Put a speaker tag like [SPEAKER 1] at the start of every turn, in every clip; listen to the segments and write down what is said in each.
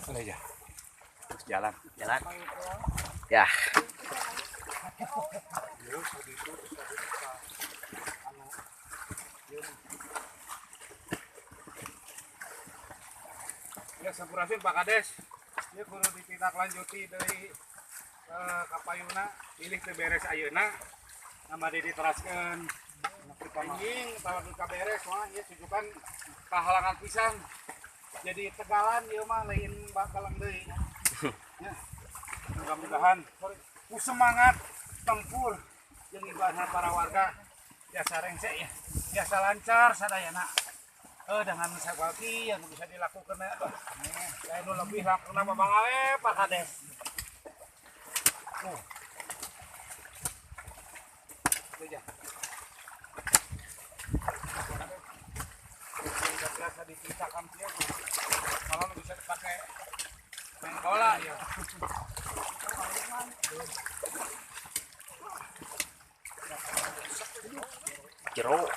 [SPEAKER 1] Boleh ya. Terus jalan.
[SPEAKER 2] Jalan. Ya.
[SPEAKER 1] Ya sampurasun Pak Kades. Dia kudu ditindaklanjuti dari kapayuna pilih teu beres ayeuna. Nama diteraskeun anjing kalau beres mah ya sujukan kahalangan pisan. Jadi tegalan ieu mah lain bakalang deui. Ya. Mudah-mudahan ku semangat tempur jeung ibadah para warga biasa rengse ya. Biasa lancar sadayana. Dengan seperti yang bisa dilakukan saya nu lebih lakukan apa Bang Awe Pak Kades. Tuh. Aja. Sudah biasa diceritakan dia tuh. Kalau bisa dipakai main bola ya.
[SPEAKER 2] Jeruk.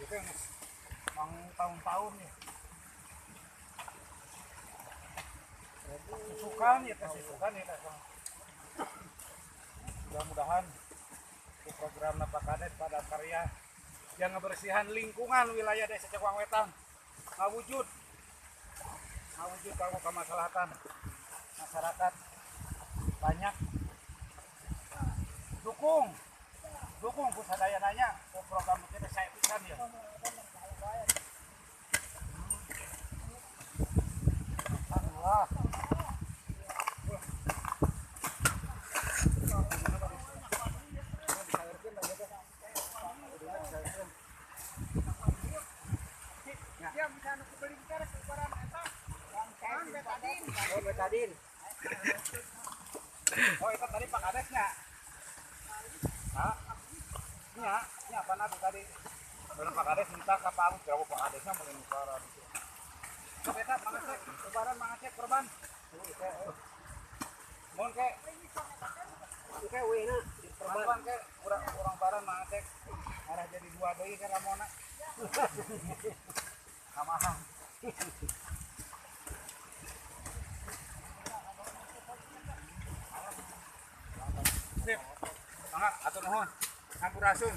[SPEAKER 1] Itu yang tahun-tahun ya. Susukan ya, susukan ya. Mudah-mudahan program Pak Kades pada karya yang ngebersihan lingkungan wilayah Desa Cekuang Wetan ngawujud kalau kemaslahatan masyarakat banyak dukung ku sadayananya program kita saya pisan ya. Allah. Betadin. Oh itu tadi Pak Kadesnya. Nah, ini apa nanti tadi? Kalau Pak Kades minta ke Pak Agus, Pak Kadesnya mau suara itu. Beta mangacek, lebaran mangacek korban. Mohon ke. Oke, wena. Korban ke orang baran mangacek. Arah jadi dua deui ke Ramona. Samahan. Sip. Mangga atur nuhun. Sampurasun.